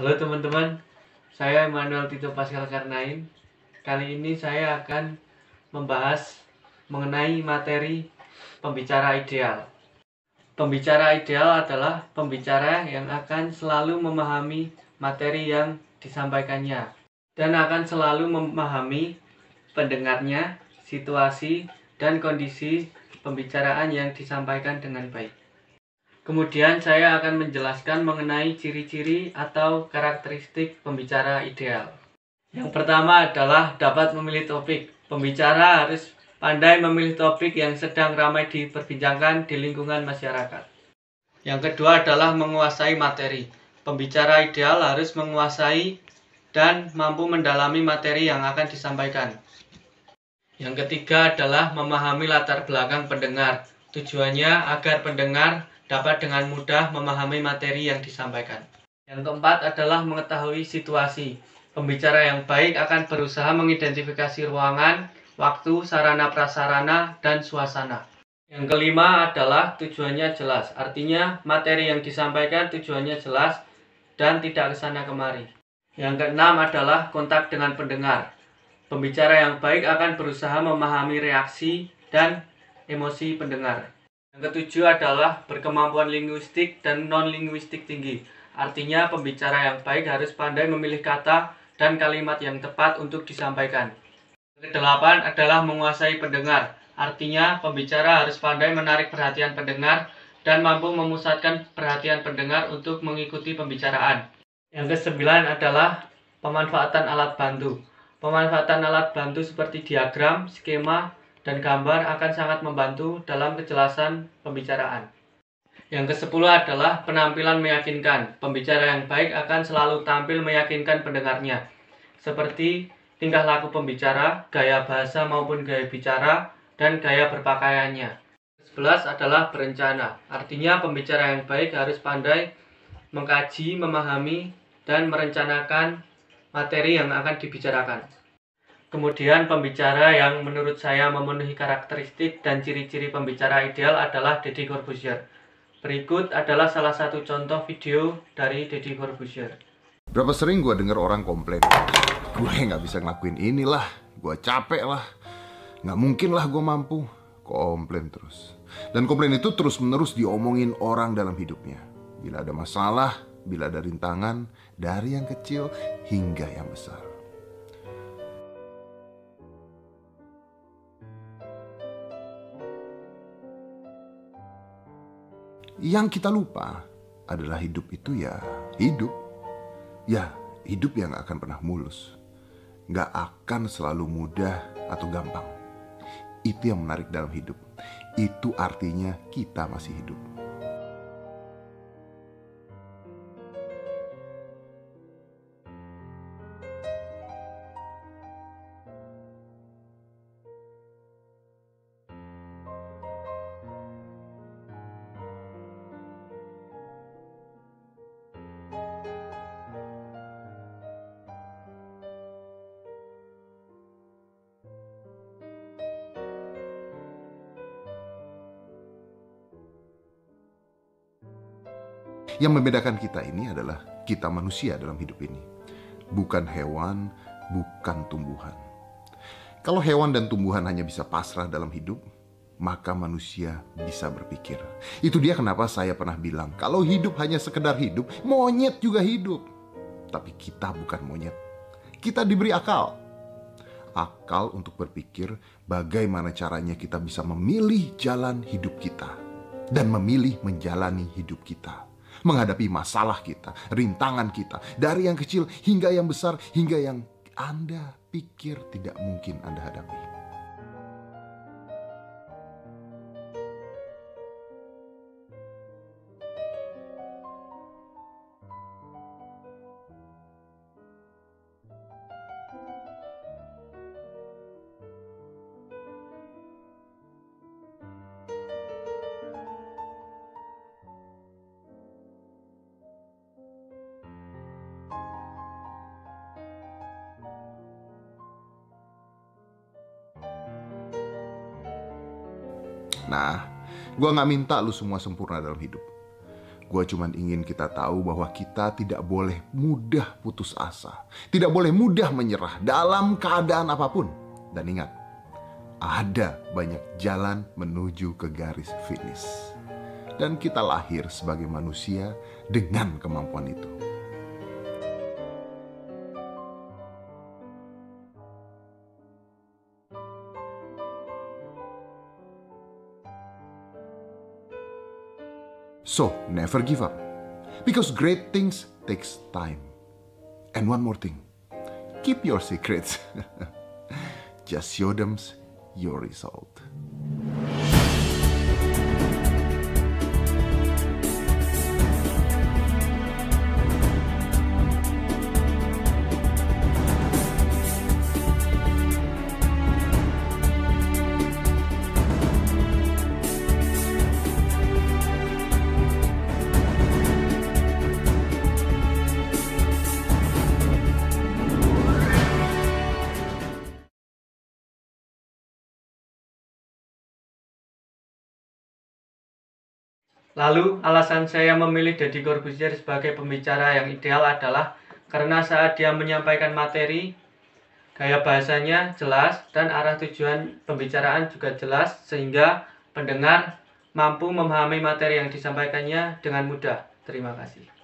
Halo teman-teman, saya Emmanuel Tito Pascal Karnain. Kali ini saya akan membahas mengenai materi pembicara ideal. Pembicara ideal adalah pembicara yang akan selalu memahami materi yang disampaikannya dan akan selalu memahami pendengarnya, situasi, dan kondisi pembicaraan yang disampaikan dengan baik. Kemudian saya akan menjelaskan mengenai ciri-ciri atau karakteristik pembicara ideal. Yang pertama adalah dapat memilih topik. Pembicara harus pandai memilih topik yang sedang ramai diperbincangkan di lingkungan masyarakat. Yang kedua adalah menguasai materi. Pembicara ideal harus menguasai dan mampu mendalami materi yang akan disampaikan. Yang ketiga adalah memahami latar belakang pendengar. Tujuannya agar pendengar dapat dengan mudah memahami materi yang disampaikan. Yang keempat adalah mengetahui situasi. Pembicara yang baik akan berusaha mengidentifikasi ruangan, waktu, sarana prasarana, dan suasana. Yang kelima adalah tujuannya jelas. Artinya materi yang disampaikan tujuannya jelas dan tidak kesana kemari. Yang keenam adalah kontak dengan pendengar. Pembicara yang baik akan berusaha memahami reaksi dan emosi pendengar. Yang ketujuh adalah berkemampuan linguistik dan non-linguistik tinggi. Artinya pembicara yang baik harus pandai memilih kata dan kalimat yang tepat untuk disampaikan. Yang kedelapan adalah menguasai pendengar. Artinya pembicara harus pandai menarik perhatian pendengar dan mampu memusatkan perhatian pendengar untuk mengikuti pembicaraan. Yang kesembilan adalah pemanfaatan alat bantu. Pemanfaatan alat bantu seperti diagram, skema, dan gambar akan sangat membantu dalam kejelasan pembicaraan. Yang ke-10 adalah penampilan meyakinkan. Pembicara yang baik akan selalu tampil meyakinkan pendengarnya, seperti tingkah laku pembicara, gaya bahasa maupun gaya bicara, dan gaya berpakaiannya. Ke-11 adalah berencana. Artinya pembicara yang baik harus pandai mengkaji, memahami, dan merencanakan materi yang akan dibicarakan. Kemudian pembicara yang menurut saya memenuhi karakteristik dan ciri-ciri pembicara ideal adalah Deddy Corbuzier. Berikut adalah salah satu contoh video dari Deddy Corbuzier. Berapa sering gue denger orang komplain, gue nggak bisa ngelakuin inilah, gue capek lah, nggak mungkin lah gue mampu. Komplain terus. Dan komplain itu terus menerus diomongin orang dalam hidupnya. Bila ada masalah, bila ada rintangan, dari yang kecil hingga yang besar. Yang kita lupa adalah hidup itu ya hidup. Ya, hidup yang gak akan pernah mulus. Gak akan selalu mudah atau gampang. Itu yang menarik dalam hidup. Itu artinya kita masih hidup. Yang membedakan kita ini adalah kita manusia dalam hidup ini. Bukan hewan, bukan tumbuhan. Kalau hewan dan tumbuhan hanya bisa pasrah dalam hidup, maka manusia bisa berpikir. Itu dia kenapa saya pernah bilang, kalau hidup hanya sekedar hidup, monyet juga hidup. Tapi kita bukan monyet. Kita diberi akal. Akal untuk berpikir bagaimana caranya kita bisa memilih jalan hidup kita. Dan memilih menjalani hidup kita. Menghadapi masalah kita, rintangan kita, dari yang kecil hingga yang besar, hingga yang Anda pikir tidak mungkin Anda hadapi. Nah, gue gak minta lu semua sempurna dalam hidup. Gue cuma ingin kita tahu bahwa kita tidak boleh mudah putus asa. Tidak boleh mudah menyerah dalam keadaan apapun. Dan ingat, ada banyak jalan menuju ke garis finish. Dan kita lahir sebagai manusia dengan kemampuan itu. So, never give up. Because great things takes time. And one more thing. Keep your secrets. Just show them your result. Lalu, alasan saya memilih Deddy Corbuzier sebagai pembicara yang ideal adalah karena saat dia menyampaikan materi, gaya bahasanya jelas dan arah tujuan pembicaraan juga jelas sehingga pendengar mampu memahami materi yang disampaikannya dengan mudah. Terima kasih.